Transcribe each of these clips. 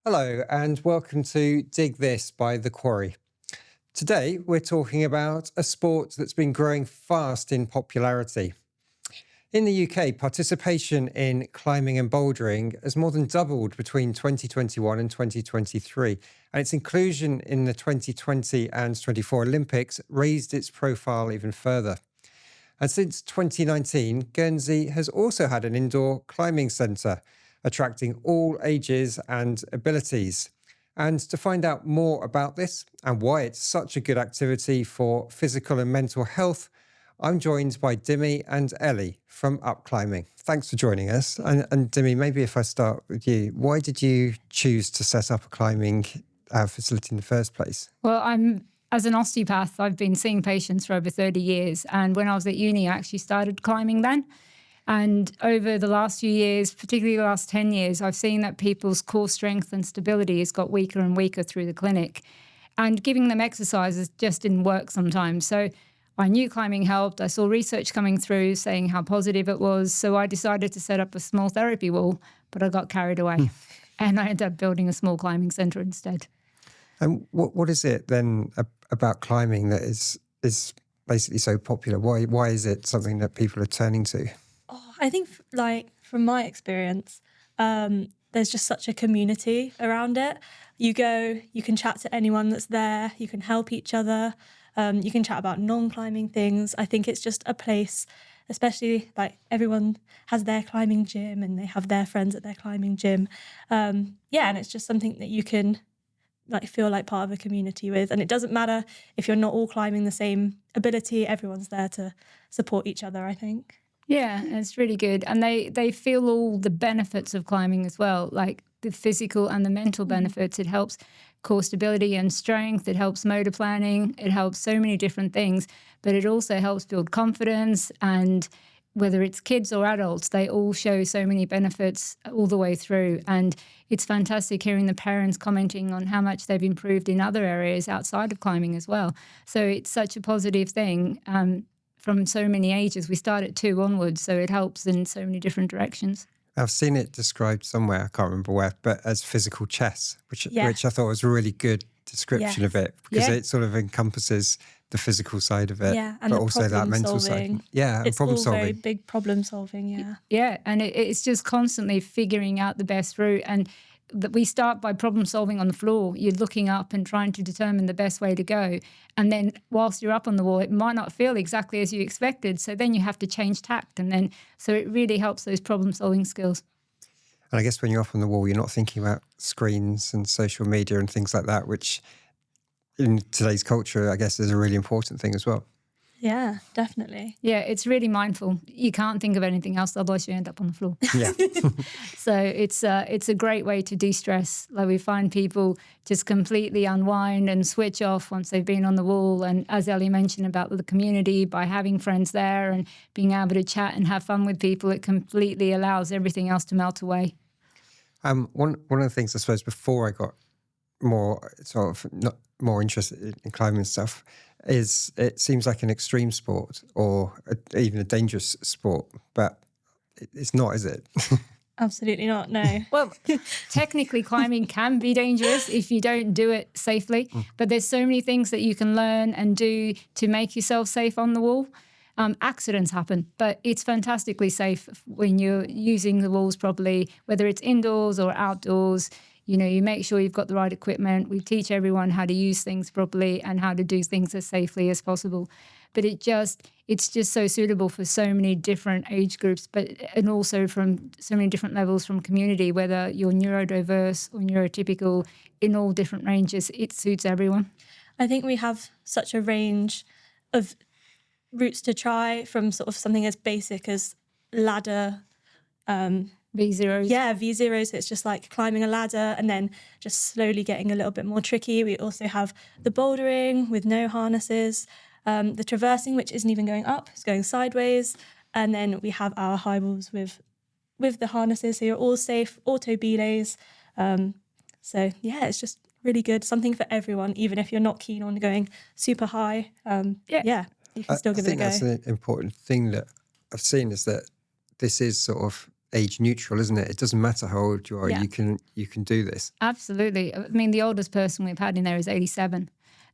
Hello and welcome to Dig This by The Quarry. Today we're talking about a sport that's been growing fast in popularity. In the UK, participation in climbing and bouldering has more than doubled between 2021 and 2023, and its inclusion in the 2020 and 24 Olympics raised its profile even further. And since 2019, Guernsey has also had an indoor climbing centre, attracting all ages and abilities. And to find out more about this and why it's such a good activity for physical and mental health, I'm joined by Dimi and Ellie from Up Climbing. Thanks for joining us. And Dimi, maybe if I start with you, why did you choose to set up a climbing facility in the first place? Well, as an osteopath, I've been seeing patients for over 30 years. And when I was at uni, I actually started climbing then. And over the last few years, particularly the last 10 years, I've seen that people's core strength and stability has got weaker and weaker through the clinic. And giving them exercises just didn't work sometimes. So I knew climbing helped. I saw research coming through saying how positive it was. So I decided to set up a small therapy wall, but I got carried away. And I ended up building a small climbing centre instead. And what is it then about climbing that is basically so popular? Why is it something that people are turning to? I think, from my experience, there's just such a community around it. You go, you can chat to anyone that's there, you can help each other, you can chat about non-climbing things. I think it's just a place, especially everyone has their climbing gym and they have their friends at their climbing gym. And it's just something that you can feel like part of a community with. And it doesn't matter if you're not all climbing the same ability, everyone's there to support each other, I think. Yeah, it's really good. And they feel all the benefits of climbing as well, like the physical and the mental benefits. It helps core stability and strength. It helps motor planning. It helps so many different things, but it also helps build confidence. And whether it's kids or adults, they all show so many benefits all the way through. And it's fantastic hearing the parents commenting on how much they've improved in other areas outside of climbing as well. So it's such a positive thing. From so many ages. We start at 2 onwards, so it helps in so many different directions. I've seen it described somewhere, I can't remember where, but as physical chess, which I thought was a really good description of it, because it sort of encompasses the physical side of it, and but also that mental side. Yeah, and it's problem all solving. very big problem solving, Yeah, and it's just constantly figuring out the best route. And that we start by problem solving on the floor. You're looking up and trying to determine the best way to go. And then whilst you're up on the wall, it might not feel exactly as you expected. So then you have to change tact. So it really helps those problem solving skills. And I guess when you're up on the wall, you're not thinking about screens and social media and things like that, which in today's culture, I guess is a really important thing as well. Yeah, definitely. Yeah, it's really mindful. You can't think of anything else, otherwise you end up on the floor. Yeah. So it's a great way to de-stress. Like we find people just completely unwind and switch off once they've been on the wall. And as Ellie mentioned about the community, by having friends there and being able to chat and have fun with people, it completely allows everything else to melt away. One of the things, I suppose, before I got more interested in climbing stuff, is it seems like an extreme sport or even a dangerous sport, but it's not, is it? Absolutely not, no. Well, technically climbing can be dangerous if you don't do it safely, but there's so many things that you can learn and do to make yourself safe on the wall. Accidents happen, but it's fantastically safe when you're using the walls properly, whether it's indoors or outdoors. You make sure you've got the right equipment. We teach everyone how to use things properly and how to do things as safely as possible. But it's just so suitable for so many different age groups, and also from so many different levels from community, whether you're neurodiverse or neurotypical, in all different ranges, it suits everyone. I think we have such a range of routes to try, from sort of something as basic as ladder, V0s. Yeah, V0s. It's just like climbing a ladder and then just slowly getting a little bit more tricky. We also have the bouldering with no harnesses, the traversing, which isn't even going up, it's going sideways. And then we have our high walls with the harnesses, so you're all safe, auto belays. It's just really good, something for everyone, even if you're not keen on going super high. You can still give it a go. I think that's an important thing that I've seen, is that this is sort of age neutral, isn't it? It doesn't matter how old you are. Yeah. You can do this. Absolutely. I mean, the oldest person we've had in there is 87,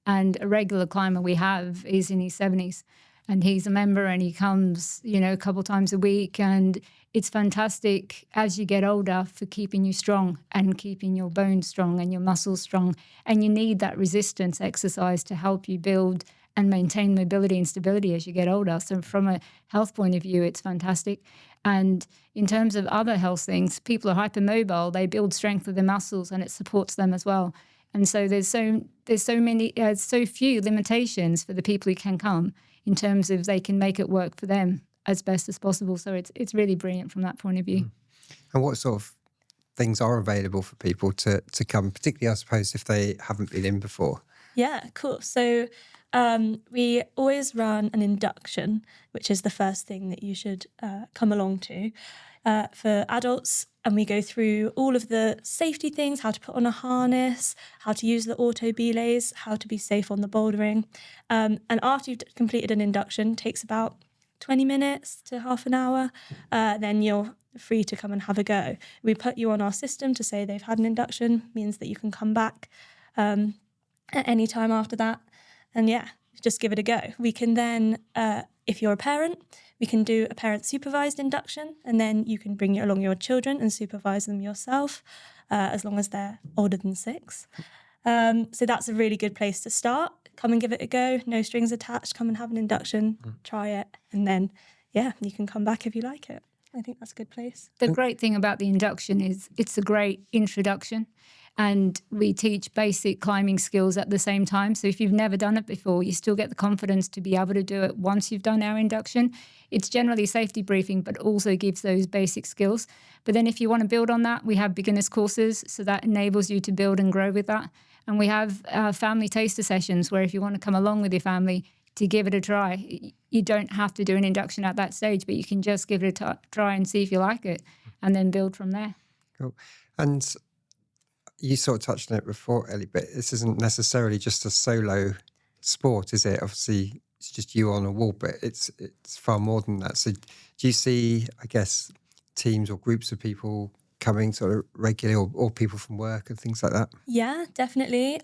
and a regular climber we have is in his 70s, and he's a member and he comes, a couple times a week, and it's fantastic as you get older for keeping you strong and keeping your bones strong and your muscles strong. And you need that resistance exercise to help you build and maintain mobility and stability as you get older. So from a health point of view, it's fantastic. And in terms of other health things, people are hypermobile, they build strength of their muscles and it supports them as well. And so there's so few limitations for the people who can come in terms of they can make it work for them as best as possible. So it's really brilliant from that point of view. And what sort of things are available for people to come, particularly, I suppose, if they haven't been in before? Yeah, cool. So we always run an induction, which is the first thing that you should come along to for adults. And we go through all of the safety things, how to put on a harness, how to use the auto belays, how to be safe on the bouldering. And after you've completed an induction, takes about 20 minutes to half an hour, then you're free to come and have a go. We put you on our system to say they've had an induction, means that you can come back at any time after that. And yeah, just give it a go. We can then, if you're a parent, we can do a parent supervised induction, and then you can bring along your children and supervise them yourself, as long as they're older than 6. So that's a really good place to start. Come and give it a go. No strings attached. Come and have an induction, try it, and then, yeah, you can come back if you like it. I think that's a good place. The great thing about the induction is it's a great introduction, and we teach basic climbing skills at the same time. So if you've never done it before, you still get the confidence to be able to do it once you've done our induction. It's generally safety briefing, but also gives those basic skills. But then if you want to build on that, we have beginners courses, so that enables you to build and grow with that. And we have family taster sessions where if you want to come along with your family to give it a try, you don't have to do an induction at that stage, but you can just give it a try and see if you like it and then build from there. Cool. And you sort of touched on it before, Ellie, but this isn't necessarily just a solo sport, is it? Obviously, it's just you on a wall, but it's far more than that. So do you see, I guess, teams or groups of people coming sort of regularly, or people from work and things like that? Yeah, definitely.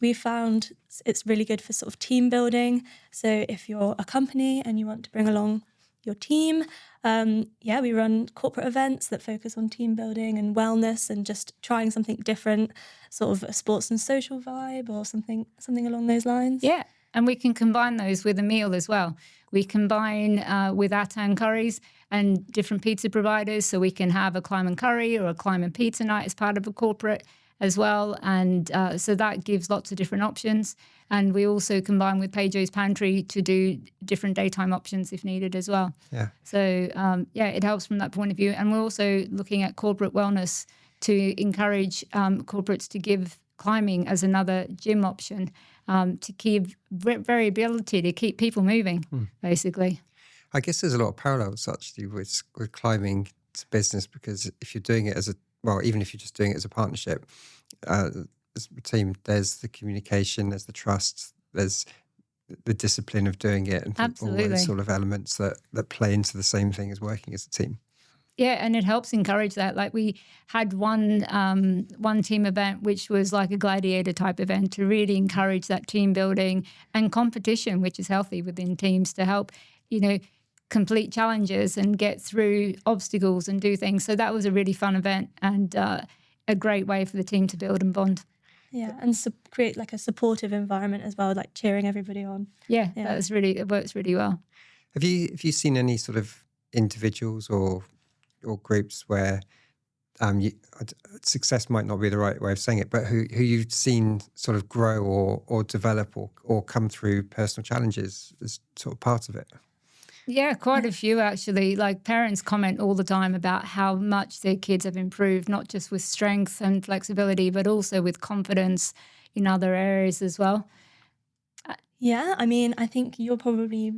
We found it's really good for sort of team building. So if you're a company and you want to bring along your team, we run corporate events that focus on team building and wellness and just trying something different, sort of a sports and social vibe or something along those lines. Yeah, and we can combine those with a meal as well. We combine with Atan curries and different pizza providers, so we can have a climb and curry or a climb and pizza night as part of a corporate as well. And so that gives lots of different options. And we also combine with Pedro's Pantry to do different daytime options if needed as well. Yeah. So, it helps from that point of view. And we're also looking at corporate wellness to encourage corporates to give climbing as another gym option, to keep variability, to keep people moving, basically. I guess there's a lot of parallels actually with climbing to business, because if you're doing it even if you're just doing it as a partnership, as a team, there's the communication, there's the trust, there's the discipline of doing it, and all those sort of elements that play into the same thing as working as a team. Yeah, and it helps encourage that. Like we had one team event, which was like a gladiator type event to really encourage that team building and competition, which is healthy within teams, to help, complete challenges and get through obstacles and do things. So that was a really fun event and a great way for the team to build and bond. Yeah, and create like a supportive environment as well, like cheering everybody on. Yeah. It works really well. Have you seen any sort of individuals or groups where success might not be the right way of saying it, but who you've seen sort of grow or develop or come through personal challenges as sort of part of it? Yeah, quite a few actually. Like parents comment all the time about how much their kids have improved, not just with strength and flexibility, but also with confidence in other areas as well. Yeah, I mean, I think you're probably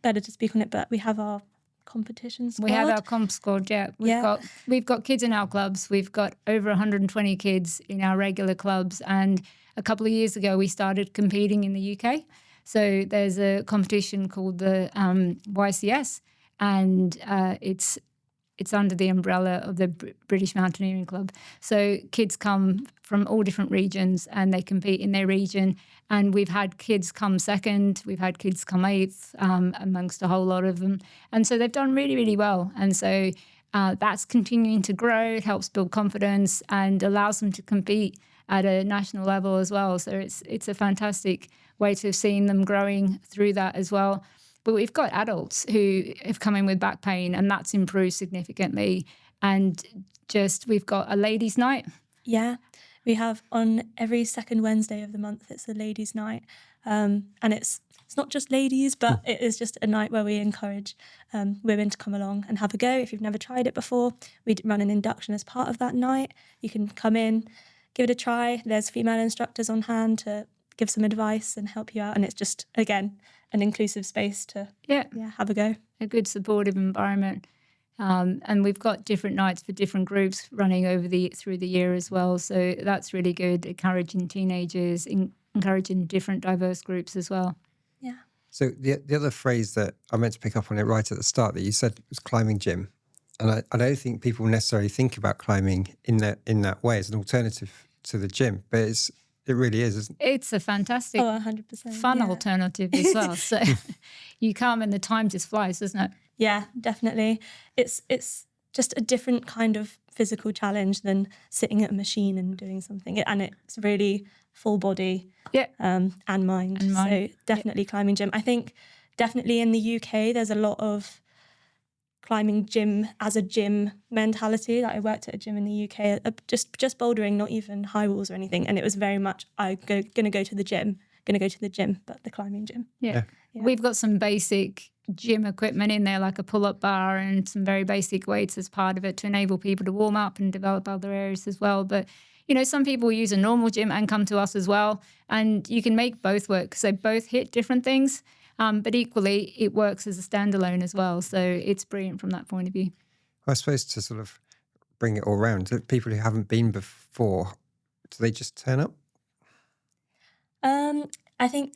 better to speak on it, but we have our competition squad. We have our comp squad, yeah. We've got kids in our clubs. We've got over 120 kids in our regular clubs. And a couple of years ago, we started competing in the UK. So there's a competition called the YCS, and it's it's under the umbrella of the British Mountaineering Club. So kids come from all different regions and they compete in their region. And we've had kids come second, we've had kids come eighth amongst a whole lot of them. And so they've done really, really well. And so that's continuing to grow. It helps build confidence and allows them to compete at a national level as well. So it's a fantastic way to have seen them growing through that as well. But we've got adults who have come in with back pain, and that's improved significantly. And we've got a ladies' night. Yeah, we have on every second Wednesday of the month, it's a ladies' night. And it's not just ladies, but it is just a night where we encourage women to come along and have a go. If you've never tried it before, we run an induction as part of that night. You can come in, give it a try. There's female instructors on hand to give some advice and help you out. And it's just, again, an inclusive space to have a go. A good supportive environment. And we've got different nights for different groups running through the year as well. So that's really good, encouraging teenagers, encouraging different diverse groups as well. Yeah. So the other phrase that I meant to pick up on it right at the start that you said was climbing gym. And I don't think people necessarily think about climbing in that way as an alternative to the gym, but it really is, isn't it? It's a fantastic, 100%, fun alternative as well. So you come and the time just flies, doesn't it? Yeah, definitely. It's just a different kind of physical challenge than sitting at a machine and doing something. And it's really full body and mind. So definitely climbing gym. I think definitely in the UK, there's a lot of climbing gym as a gym mentality. Like I worked at a gym in the UK, just bouldering, not even high walls or anything. And it was very much, going to go to the gym, but the climbing gym. Yeah. We've got some basic gym equipment in there, like a pull-up bar and some very basic weights as part of it to enable people to warm up and develop other areas as well. But, some people use a normal gym and come to us as well. And you can make both work because they both hit different things. But equally, it works as a standalone as well. So it's brilliant from that point of view. I suppose to sort of bring it all around, to people who haven't been before, do they just turn up? I think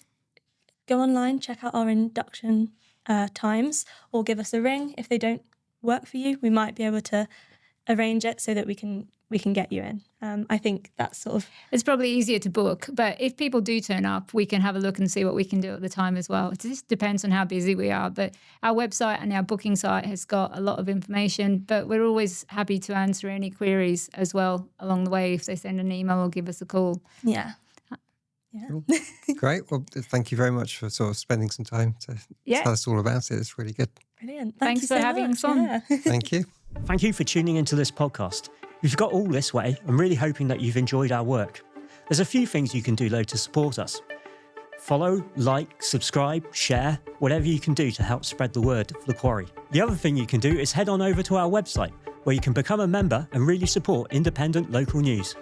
go online, check out our induction times, or give us a ring. If they don't work for you, we might be able to arrange it so that we can get you in. I think that's sort of... It's probably easier to book, but if people do turn up, we can have a look and see what we can do at the time as well. It just depends on how busy we are, but our website and our booking site has got a lot of information, but we're always happy to answer any queries as well along the way if they send an email or give us a call. Yeah. Cool. Great. Well, thank you very much for sort of spending some time to tell us all about it. It's really good. Brilliant. Thanks for having us on. Yeah. Thank you. Thank you for tuning into this podcast. If you've got all this way, I'm really hoping that you've enjoyed our work. There's a few things you can do though to support us. Follow, like, subscribe, share, whatever you can do to help spread the word of the Quarry. The other thing you can do is head on over to our website, where you can become a member and really support independent local news.